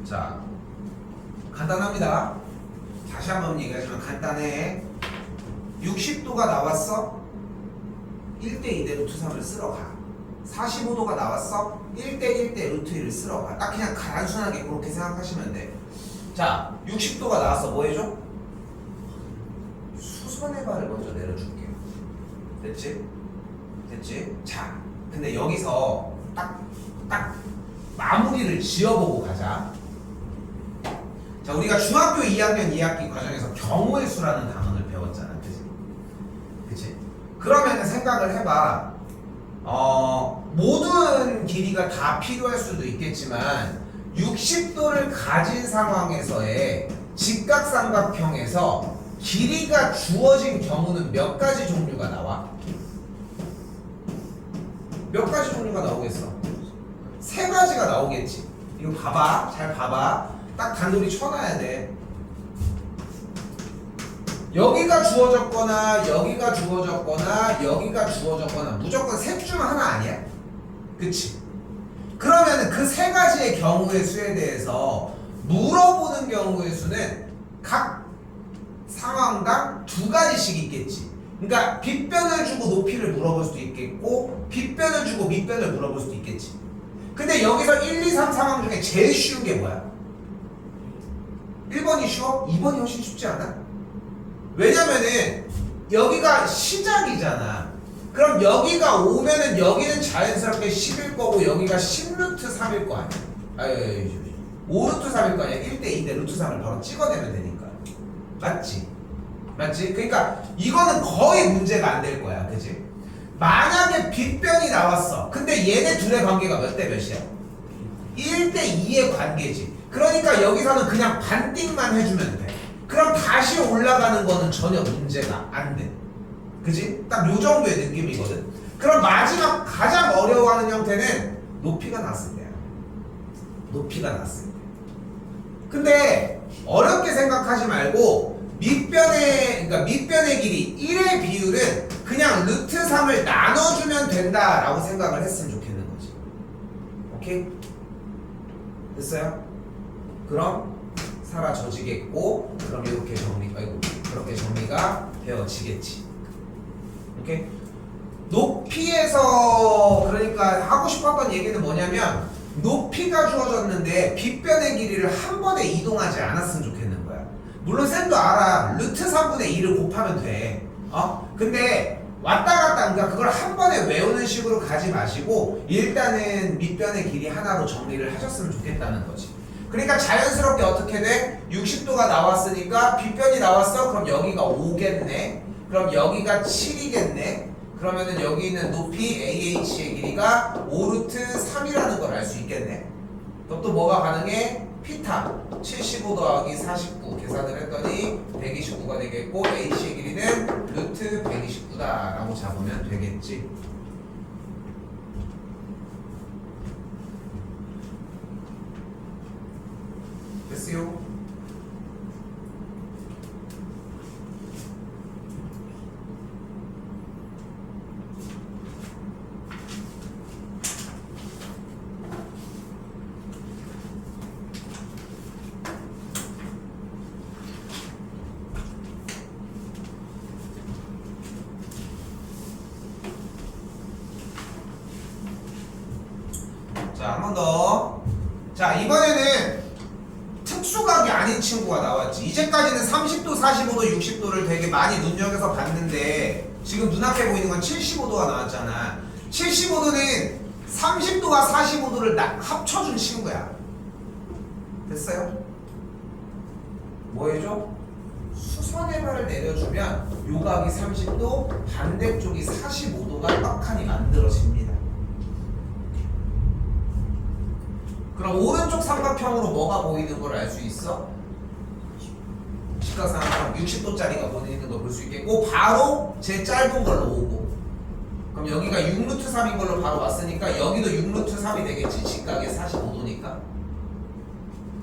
자, 간단합니다. 다시 한번 얘기하지만 간단해. 60도가 나왔어? 1대 2대 루트 3을 쓸어 가. 45도가 나왔어? 1대 1대 루트 1을 쓸어 가. 딱 그냥 단순하게 그렇게 생각하시면 돼. 자, 60도가 나왔어. 뭐 해줘? 수선의 발을 먼저 내려줄게. 됐지? 됐지? 자, 근데 여기서 딱 마무리를 지어보고 가자. 자, 우리가 중학교 2학년 2학기 과정에서 경우의 수라는 단원을 배웠잖아. 그치? 그치? 그러면 생각을 해봐. 모든 길이가 다 필요할 수도 있겠지만 60도를 가진 상황에서의 직각삼각형에서 길이가 주어진 경우는 몇 가지 종류가 나와? 몇 가지 종류가 나오겠어? 세 가지가 나오겠지. 이거 봐봐. 잘 봐봐. 딱 단돌이 쳐놔야 돼. 여기가 주어졌거나 여기가 주어졌거나 여기가 주어졌거나 무조건 셋 중 하나 아니야? 그치? 그러면 그 세 가지의 경우의 수에 대해서 물어보는 경우의 수는 각 상황당 두 가지씩 있겠지. 그러니까 빗변을 주고 높이를 물어볼 수도 있겠고 빗변을 주고 밑변을 물어볼 수도 있겠지. 근데 여기서 1, 2, 3 상황 중에 제일 쉬운 게 뭐야? 1번이 쉬워? 2번이 훨씬 쉽지 않아? 왜냐면은 여기가 시작이잖아. 그럼 여기가 오면은 여기는 자연스럽게 10일 거고 여기가 10루트 3일 거 아니야. 5루트 3일 거 아니야. 1대 2대 루트 3을 바로 찍어내면 되니까. 맞지? 맞지? 그러니까 이거는 거의 문제가 안 될 거야. 그치? 만약에 빗변이 나왔어. 근데 얘네 둘의 관계가 몇 대 몇이야? 1대 2의 관계지. 그러니까 여기서는 그냥 반띵만 해주면 돼. 그럼 다시 올라가는 거는 전혀 문제가 안 돼. 그지? 딱 요 정도의 느낌이거든. 그럼 마지막 가장 어려워하는 형태는 높이가 났을 때야. 높이가 났을 때. 근데 어렵게 생각하지 말고 밑변의 길이 1의 비율은 그냥 루트 3을 나눠주면 된다라고 생각을 했으면 좋겠는 거지. 오케이? 됐어요? 그럼 사라져지겠고 그럼 이렇게 그렇게 정리가 되어지겠지. 오케이? 높이에서 그러니까 하고 싶었던 얘기는 뭐냐면 높이가 주어졌는데 빗변의 길이를 한 번에 이동하지 않았으면 좋겠는 거야. 물론 쌤도 알아. 루트 3분의 2를 곱하면 돼. 근데 왔다 갔다 그러니까 그걸 한 번에 외우는 식으로 가지 마시고 일단은 밑변의 길이 하나로 정리를 하셨으면 좋겠다는 거지. 그러니까 자연스럽게 어떻게 돼? 60도가 나왔으니까 빗변이 나왔어? 그럼 여기가 5겠네. 그럼 여기가 7이겠네. 그러면은 여기 있는 높이 AH의 길이가 5루트 3이라는 걸 알 수 있겠네. 그럼 또 뭐가 가능해? 피타 75 더하기 49 계산을 했더니 129가 되겠고 H의 길이는 루트 129다 라고 잡으면 되겠지. 됐어요? 자, 한 번 더. 자, 이번에는 특수각이 아닌 친구가 나왔지. 이제까지는 30도, 45도, 60도를 되게 많이 눈여겨서 봤는데 지금 눈앞에 보이는 건 75도가 나왔잖아. 75도는 30도와 45도를 합쳐준 친구야. 됐어요? 뭐 해줘? 수선의 발을 내려주면 요각이 30도, 반대쪽이 45도가 떡하니 만들어집니다. 그럼 오른쪽 삼각형으로 뭐가 보이는 걸 알 수 있어? 직각삼각형 60도짜리가 보이는 걸 볼 수 있겠고 바로 제 짧은 걸로 오고 그럼 여기가 6루트 3인 걸로 바로 왔으니까 여기도 6루트 3이 되겠지. 직각의 45도니까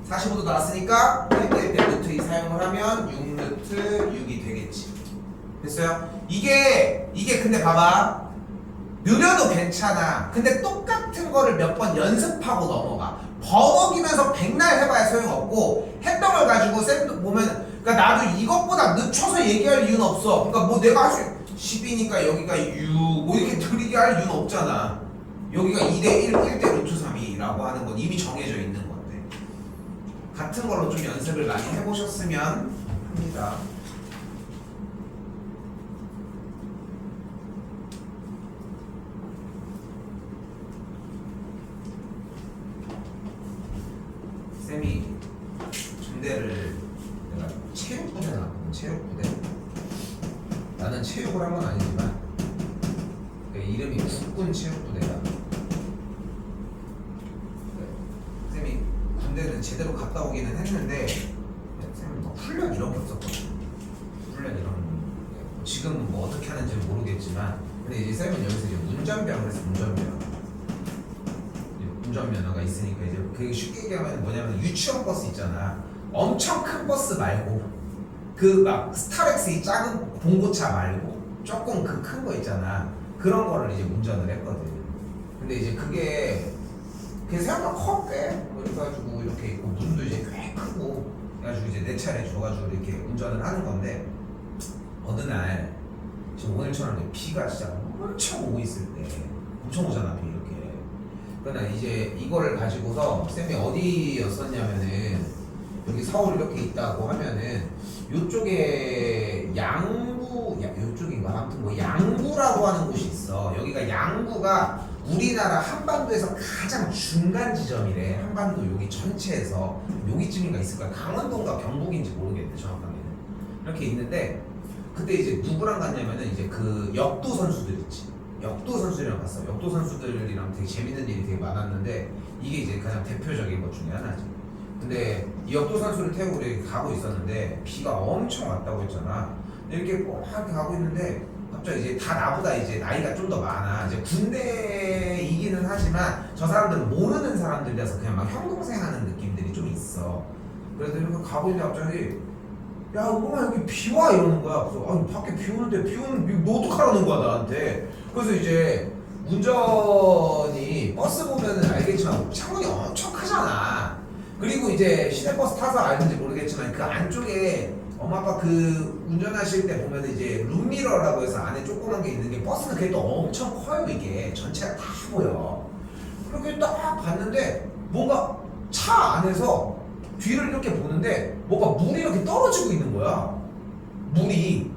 45도 나왔으니까 1대1대 루트 2 사용을 하면 6루트 6이 되겠지. 됐어요? 이게 근데 봐봐 느려도 괜찮아. 근데 똑같은 거를 몇 번 연습하고 넘어가. 버벅이면서 백날 해봐야 소용없고 했던 걸 가지고 쌤도 보면 그러니까 나도 이것보다 늦춰서 얘기할 이유는 없어. 그러니까 뭐 내가 할 수 10이니까 여기가 6 뭐 이렇게 느리게 할 이유는 없잖아. 여기가 2대1 1대 루트 3이라고 하는 건 이미 정해져 있는 건데 같은 걸로 좀 연습을 많이 해보셨으면 합니다. 쌤이 전대를 내가 체육부대 나왔거든. 체육부대. 나는 체육을 한 건 아니지만 이름이 국군 체육부대야. 쌤이 군대는 제대로 갔다 오기는 했는데 쌤은 뭐 훈련 이런 게 없었거든. 훈련 이런 지금은 뭐 어떻게 하는지는 모르겠지만 근데 이제 쌤은 여기서 이제 운전병을 했어. 운전면허가 있으니까 이제 그게 쉽게 얘기하면 뭐냐면 유치원 버스 있잖아. 엄청 큰 버스 말고 그 막 스타렉스 이 작은 봉고차 말고 조금 그 큰 거 있잖아. 그런 거를 이제 운전을 했거든. 근데 이제 그게 생각보다 컸대. 그래가지고 이렇게 있고 문도 이제 꽤 크고 그래가지고 이제 내 차례 줘가지고 이렇게 운전을 하는 건데 어느 날 지금 오늘처럼 비가 진짜 엄청 오고 있을 때 엄청 오잖아 비 이렇게. 그러나 이제 이거를 가지고서 쌤이 어디였었냐면은 여기 서울 이렇게 있다고 하면은 요쪽에 요쪽인가 아무튼 뭐 양구라고 하는 곳이 있어. 여기가 양구가 우리나라 한반도에서 가장 중간 지점이래. 한반도 여기 전체에서 여기쯤인가 있을 거야. 강원도인가 경북인지 모르겠네 정확하게는. 이렇게 있는데 그때 이제 누구랑 갔냐면은 이제 그 역도 선수들 있지. 역도 선수들이랑 갔어. 역도 선수들이랑 되게 재밌는 일이 되게 많았는데 이게 이제 가장 대표적인 것 중에 하나지. 근데 이 역도 선수를 태우고 이렇게 가고 있었는데 비가 엄청 왔다고 했잖아. 이렇게 막 가고 있는데 갑자기 이제 다 나보다 이제 나이가 좀 더 많아. 이제 군대이기는 하지만 저 사람들은 모르는 사람들이라서 그냥 막 형 동생 하는 느낌들이 좀 있어. 그래서 이렇게 가고 있는데 갑자기 야 엄마 여기 비 와 이러는 거야. 그래서 아니 밖에 비 오는데 비 오는 너 어떡하라는 거야 나한테. 그래서 이제 운전이 버스 보면은 알겠지만 창문이 엄청 크잖아. 그리고 이제 시내버스 타서 알는지 모르겠지만 그 안쪽에 엄마 아빠 그 운전하실 때 보면 이제 룸미러라고 해서 안에 조그만 게 있는 게 버스는 그게 또 엄청 커요. 이게 전체가 다 보여. 그렇게 딱 봤는데 뭔가 차 안에서 뒤를 이렇게 보는데 뭔가 물이 이렇게 떨어지고 있는 거야. 물이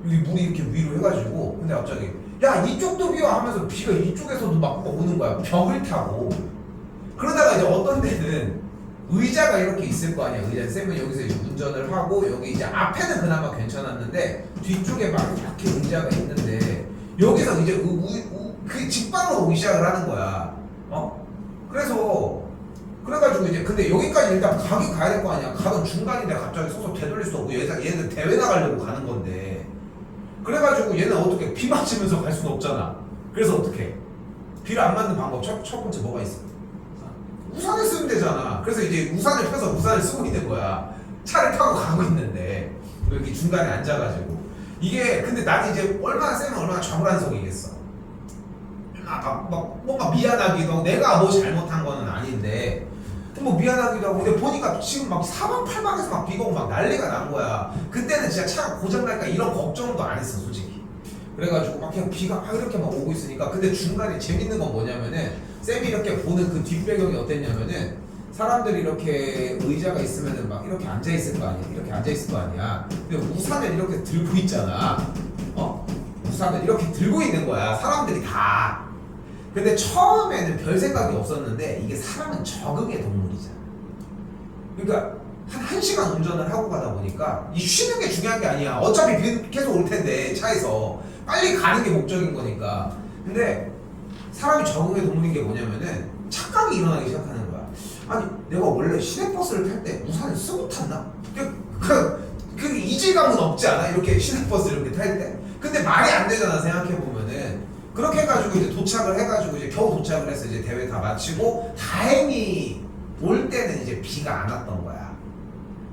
여기 물이 이렇게 위로 해가지고. 근데 갑자기 야 이쪽도 비와 하면서 비가 이쪽에서도 막 오는 거야. 벽을 타고. 그러다가 이제 어떤 데는 의자가 이렇게 있을 거 아니야. 의자 쌤은 여기서 이제 운전을 하고 여기 이제 앞에는 그나마 괜찮았는데 뒤쪽에 막 이렇게 의자가 있는데 여기서 이제 그 직방으로 오기 시작을 하는 거야. 그래가지고 이제 근데 여기까지 일단 가긴 가야 될 거 아니야. 가던 중간인데 갑자기 서서 되돌릴 수 없고 얘는 대회 나가려고 가는 건데. 그래가지고 얘는 어떻게 비 맞으면서 갈 수는 없잖아. 그래서 어떻게 비를 안 맞는 방법 첫 번째 뭐가 있어? 우산을 쓰면 되잖아. 그래서 이제 우산을 펴서 우산을 쓰고 있는 거야. 차를 타고 가고 있는데 여기 중간에 앉아가지고 이게 근데 나는 이제 얼마나 쌤은 얼마나 좌불안석이겠어. 막 뭔가 미안하기도 하고 내가 뭐 잘못한 거는 아닌데 뭐 미안하기도 하고 근데 보니까 지금 막 사방팔방에서 막 비가 오고 막 난리가 난 거야. 그때는 진짜 차가 고장날까 이런 걱정도 안 했어 솔직히. 그래가지고 막 그냥 비가 막 이렇게 막 오고 있으니까 근데 중간에 재밌는 건 뭐냐면은 쌤이 이렇게 보는 그 뒷배경이 어땠냐면은 사람들이 이렇게 의자가 있으면은 막 이렇게 앉아있을 거 아니야. 이렇게 앉아있을 거 아니야. 근데 우산을 이렇게 들고 있잖아. 우산을 이렇게 들고 있는 거야 사람들이 다. 근데 처음에는 별 생각이 없었는데 이게 사람은 적응의 동물이잖아. 그러니까 한 1시간 운전을 하고 가다 보니까 이 쉬는 게 중요한 게 아니야. 어차피 비 계속 올 텐데 차에서 빨리 가는 게 목적인 거니까. 근데 사람이 적응의 동물인 게 뭐냐면은 착각이 일어나기 시작하는 거야. 아니 내가 원래 시내버스를 탈 때 우산을 쓰고 탔나? 그 이질감은 없지 않아? 이렇게 시내버스 이렇게 탈 때? 근데 말이 안 되잖아 생각해보면은. 그렇게 해가지고 이제 도착을 해가지고 이제 겨우 도착을 해서 이제 대회 다 마치고 다행히 올 때는 이제 비가 안 왔던 거야.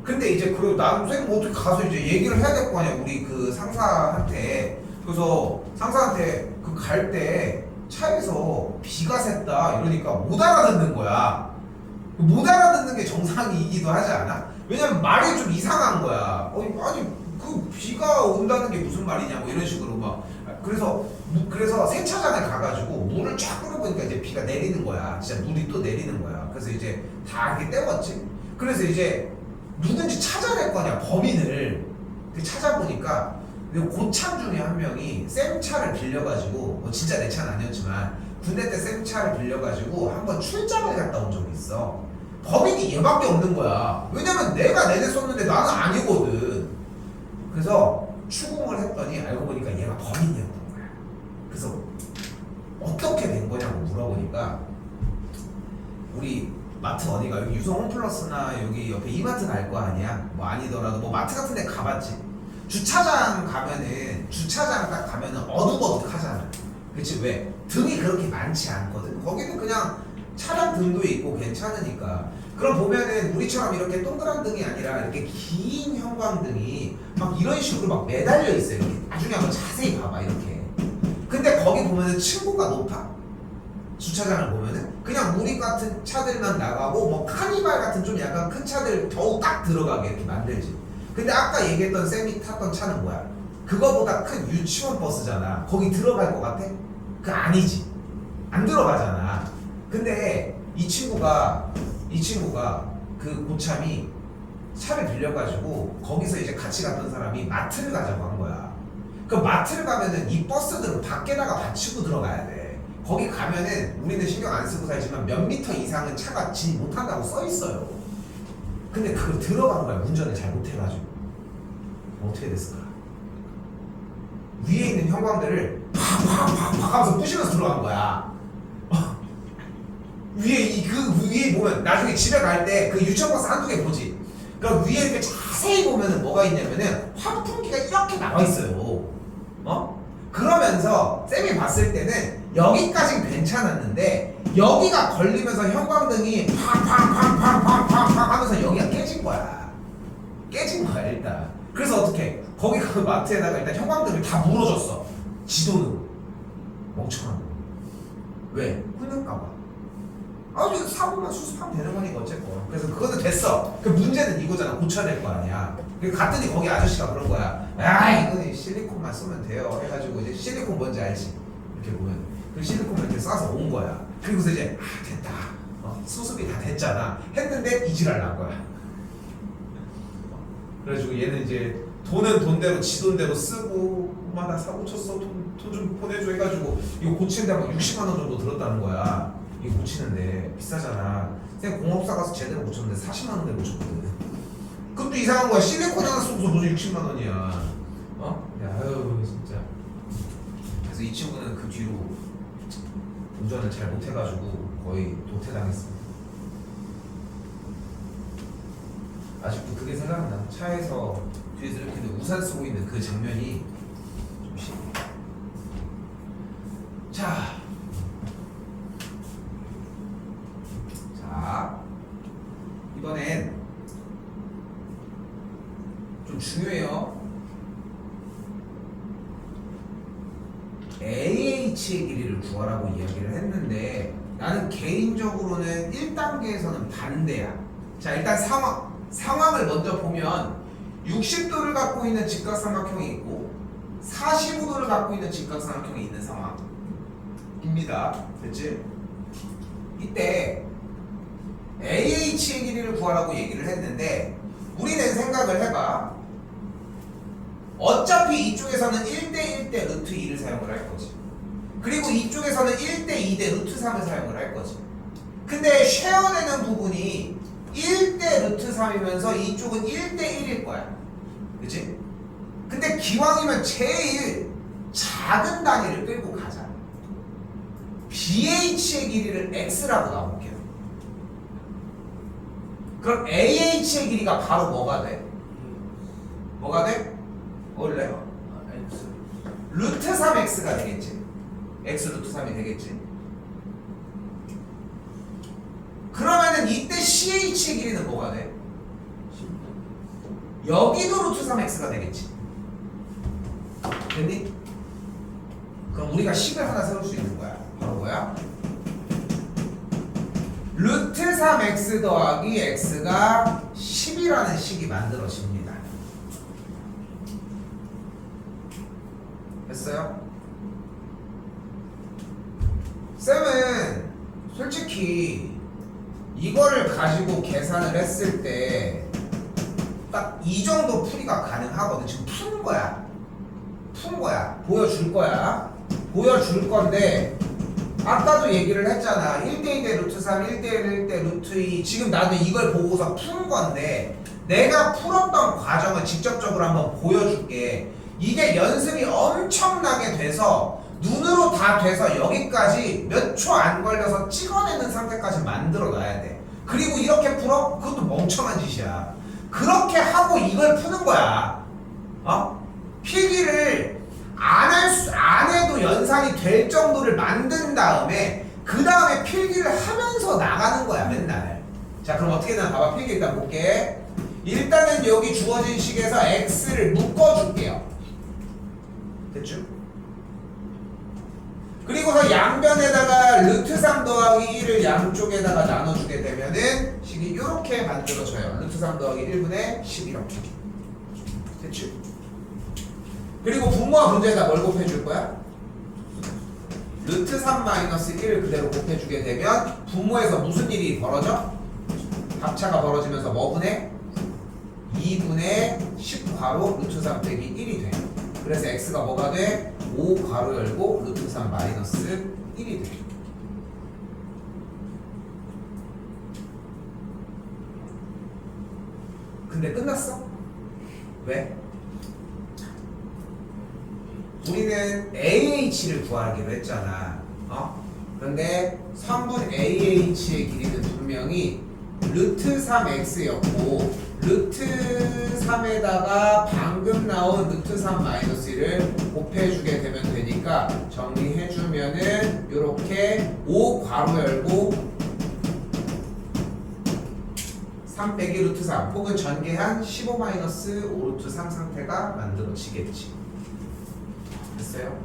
근데 이제 그리고 나는 쌤 어떻게 가서 이제 얘기를 해야 될 거 아니야 우리 그 상사한테. 그래서 상사한테 그 갈 때 차에서 비가 샜다 이러니까 못 알아듣는 거야. 못 알아듣는 게 정상이기도 하지 않아? 왜냐면 말이 좀 이상한 거야. 아니 그 비가 온다는 게 무슨 말이냐 뭐 이런 식으로 막. 그래서 세차장에 가가지고 물을 쫙 뿌려보니까 이제 비가 내리는 거야. 진짜 물이 또 내리는 거야. 그래서 이제 다 이렇게 떼웠지. 그래서 이제 누군지 찾아낼 거 아니야 범인을. 찾아보니까 고참 중에 한 명이 쌤 차를 빌려가지고 뭐 진짜 내 차는 아니었지만 군대 때 쌤 차를 빌려가지고 한번 출장을 갔다 온 적이 있어. 범인이 얘밖에 없는 거야. 왜냐면 내가 내내 썼는데 나는 아니거든. 그래서 추궁을 했더니 알고 보니까 얘가 범인이었던 거야. 그래서 어떻게 된 거냐고 물어보니까 우리 마트 어디가 여기 유성 홈플러스나 여기 옆에 이마트 갈 거 아니야? 뭐 아니더라도 뭐 마트 같은 데 가봤지. 주차장 딱 가면은 어둑어둑하잖아. 그치? 왜? 등이 그렇게 많지 않거든. 거기는 그냥 차량 등도 있고 괜찮으니까. 그럼 보면은 우리처럼 이렇게 동그란 등이 아니라 이렇게 긴 형광등이 막 이런 식으로 막 매달려 있어요. 이렇게 나중에 한번 자세히 봐봐 이렇게. 근데 거기 보면은 층고가 높아. 주차장을 보면은 그냥 우리 같은 차들만 나가고 뭐 카니발 같은 좀 약간 큰 차들 겨우 딱 들어가게 이렇게 만들지. 근데 아까 얘기했던 쌤이 탔던 차는 뭐야? 그거보다 큰 유치원 버스잖아. 거기 들어갈 것 같아? 그 아니지. 안 들어가잖아. 근데 이 친구가 그 고참이 차를 빌려가지고 거기서 이제 같이 갔던 사람이 마트를 가자고 한 거야. 그 마트를 가면은 이 버스들은 밖에다가 받치고 들어가야 돼. 거기 가면은 우리는 신경 안 쓰고 살지만 몇 미터 이상은 차가 진입 못한다고 써 있어요. 근데 그걸 들어간 거야. 운전을 잘 못해가지고. 어떻게 됐을까? 위에 있는 형광들을 팍팍팍팍 하면서 부시면서 들어간 거야. 그 위에 보면 나중에 집에 갈 때 그 유치원버스 한두 개 보지. 그러니까 위에 이렇게 자세히 보면은 뭐가 있냐면은 환풍기가 이렇게 나와 있어요. 그러면서 쌤이 봤을 때는 여기까진 괜찮았는데 여기가 걸리면서 형광등이 팡팡팡팡팡팡팡 하면서 여기가 깨진 거야. 깨진 거야 일단. 그래서 어떻게? 거기 그 마트에다가 일단 형광등을 다 물어줬어. 지도는 멍청한 거. 왜? 혼날까봐. 아주 사고만 수습하면 되는 거니까 어쨌건. 그래서 그거는 됐어. 그 문제는 이거잖아. 고쳐야 될 거 아니야. 갔더니 거기 아저씨가 그런 거야. 아 이거는 실리콘만 쓰면 돼요. 해가지고 이제 실리콘 뭔지 알지? 이렇게 보면 그 실리콘을 이렇게 싸서 온 거야. 그리고서 이제 됐다. 수습이 다 됐잖아. 했는데 이지랄 난 거야. 그래가지고 얘는 이제 돈은 돈대로 지 돈대로 쓰고 엄마 나 사고 쳤어 돈 좀 보내줘 해가지고 이거 고치는데 막 60만 원 정도 들었다는 거야. 이거 고치는데 비싸잖아. 그냥 공업사 가서 제대로 고쳤는데 40만 원에 고쳤거든. 그것도 이상한 거야. 실리콘 하나 쓰고서 무슨 60만 원이야. 야, 아유 진짜. 그래서 이 친구는 그 뒤로 운전을 잘 못해가지고 거의 도태당했습니다. 아직도 그게 생각나. 차에서 뒤에서 이렇게 우산 쓰고 있는 그 장면이 좀 심해. 자, 이번엔 좀 중요해요. AH의 길이를 구하라고 이야기를 했는데 나는 개인적으로는 1단계에서는 반대야. 자, 일단 상황을 먼저 보면 60도를 갖고 있는 직각삼각형이 있고 45도를 갖고 있는 직각삼각형이 있는 상황입니다. 됐지? 이때 AH의 길이를 구하라고 얘기를 했는데 우리는 생각을 해봐. 어차피 이쪽에서는 1대1대 루트 2를 사용을 할 거지. 그리고 이쪽에서는 1대2대 루트 3을 사용을 할 거지. 근데 쉐어되는 부분이 1대 루트 3이면서 이쪽은 1대1일 거야. 그치? 근데 기왕이면 제일 작은 단위를 끌고 가자. BH의 길이를 X라고 나올게요. 그럼 AH의 길이가 바로 뭐가 돼? 뭐가 돼? 원래 X. 루트 3X가 되겠지. X 루트 3이 되겠지. 그러면은 이때 CH의 길이는 뭐가 돼? 여기도 루트 3X가 되겠지. 됐니? 그럼 우리가 식을 하나 세울 수 있는 거야. 바로 뭐야? 루트 3X 더하기 X가 10이라는 식이 만들어집니다. 됐어요? 쌤은 솔직히 이거를 가지고 계산을 했을 때 딱 이 정도 풀이가 가능하거든. 지금 푼 거야. 보여줄 거야. 보여줄 건데 아까도 얘기를 했잖아. 1대2대 루트 3, 1대1대 루트 2. 지금 나도 이걸 보고서 푼 건데 내가 풀었던 과정을 직접적으로 한번 보여줄게. 이게 연습이 엄청나게 돼서 눈으로 다 돼서 여기까지 몇 초 안 걸려서 찍어내는 상태까지 만들어 놔야 돼. 그리고 이렇게 풀어? 그것도 멍청한 짓이야. 그렇게 하고 이걸 푸는 거야. 필기를 안 해도 연산이 될 정도를 만든 다음에 그 다음에 필기를 하면서 나가는 거야 맨날. 자, 그럼 어떻게 되나 봐봐. 필기 일단 볼게. 일단은 여기 주어진 식에서 x를 묶어줄게요. 됐죠? 그리고서 양변에다가 루트 3 더하기 1을 양쪽에다가 나눠주게 되면은 식이 이렇게 만들어져요. 루트 3 더하기 1분의 10 이렇게. 됐죠? 그리고 분모와 분자에다 뭘 곱해줄 거야? 루트 3 마이너스 1을 그대로 곱해주게 되면 분모에서 무슨 일이 벌어져? 합차가 벌어지면서 뭐 분의? 2분의 10 괄호 루트 3 빼기 1이 돼. 그래서 x가 뭐가 돼? 5 괄호 열고 루트 3 마이너스 1이 돼. 근데 끝났어? 왜? 우리는 AH를 구하기로 했잖아. 근데 3분 AH의 길이는 분명히 루트 3x였고 루트 3에다가 방금 나온 루트 3 마이너스 1을 곱해주게 되면 되니까 정리해주면은 요렇게 5 가로 열고 3 빼기 루트 3 혹은 전개한 15 마이너스 5 루트 3 상태가 만들어지겠지. 됐어요?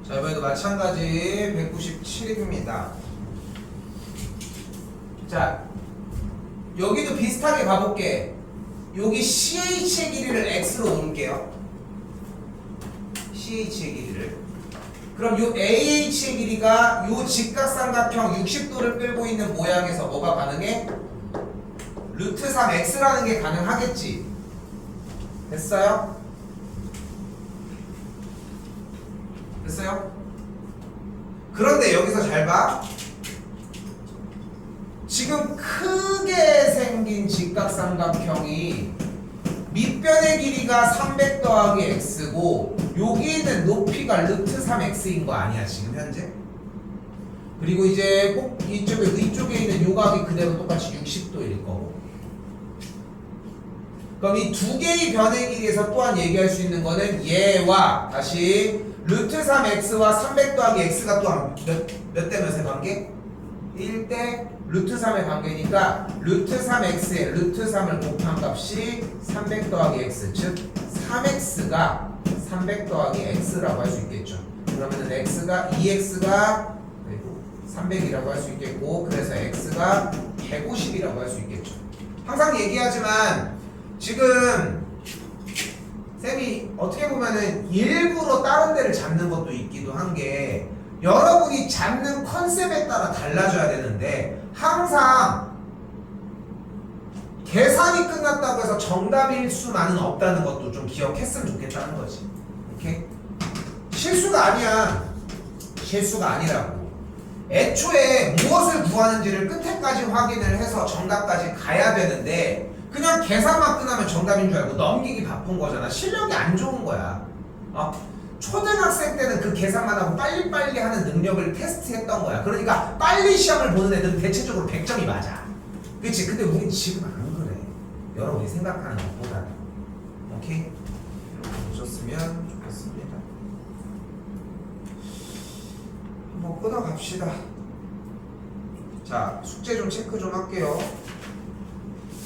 자, 이번에도 마찬가지 197입니다. 자, 여기도 비슷하게 가볼게. 여기 CH의 길이를 X로 놓을게요. CH의 길이를. 그럼 요 AH의 길이가 요 직각삼각형 60도를 끌고 있는 모양에서 뭐가 가능해? 루트 3X라는 게 가능하겠지. 됐어요? 됐어요? 그런데 여기서 잘 봐. 지금 크게 생긴 직각삼각형이 밑변의 길이가 300 더하기 x고 여기 있는 높이가 루트 3x인 거 아니야 지금 현재? 그리고 이제 꼭 이쪽에 있는 요 각이 그대로 똑같이 60도일 거고. 그럼 이 두 개의 변의 길이에서 또한 얘기할 수 있는 거는 얘와 다시 루트 3x와 300 더하기 x가 또한 몇 대 몇의 관계? 1대 루트 3의 관계니까 루트 3x에 루트 3을 곱한 값이 300 더하기 x 즉 3x가 300 더하기 x라고 할 수 있겠죠. 그러면은 x가 2x가 그리고 300이라고 할 수 있겠고 그래서 x가 150이라고 할 수 있겠죠. 항상 얘기하지만 지금 쌤이 어떻게 보면은 일부러 다른 데를 잡는 것도 있기도 한 게 여러분이 잡는 컨셉에 따라 달라져야 되는데 항상 계산이 끝났다고 해서 정답일 수만은 없다는 것도 좀 기억했으면 좋겠다는 거지. 오케이? 실수가 아니야. 실수가 아니라고. 애초에 무엇을 구하는지를 끝에까지 확인을 해서 정답까지 가야 되는데 그냥 계산만 끝나면 정답인 줄 알고 넘기기 바쁜 거잖아. 실력이 안 좋은 거야. 초등학생 때는 그 계산만 하고 빨리빨리 하는 능력을 테스트했던 거야. 그러니까 빨리 시험을 보는 애들은 대체적으로 100점이 맞아. 그치? 근데 우린 지금 안 그래. 여러분이 생각하는 것보다는. 오케이? 보셨으면 좋겠습니다. 한번 끊어갑시다. 자, 숙제 좀 체크 좀 할게요.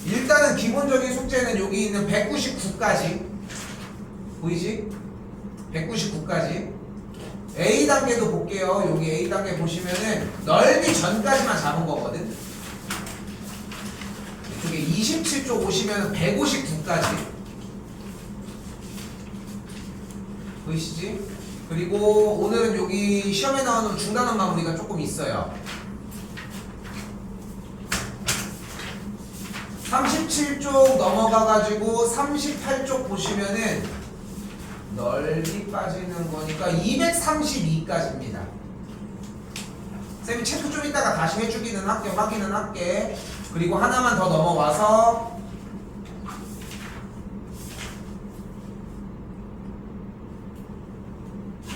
일단은 기본적인 숙제는 여기 있는 199까지 보이지? 199까지 A 단계도 볼게요. 여기 A 단계 보시면은 넓이 전까지만 잡은 거거든. 이쪽에 27쪽 오시면 159까지 보이시지? 그리고 오늘은 여기 시험에 나오는 중단원 마무리가 조금 있어요. 37쪽 넘어가가지고 38쪽 보시면은 넓이 빠지는 거니까 232까지입니다. 쌤이 체크 좀 이따가 다시 해주기는 할게, 확인은 할게. 그리고 하나만 더 넘어와서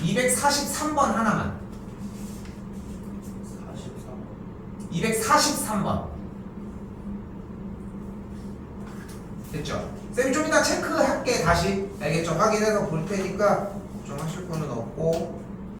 243번 하나만. 243번. 됐죠? 쌤이 좀 이따 체크할게 다시. 알겠죠? 확인해서 볼 테니까 걱정하실 거는 없고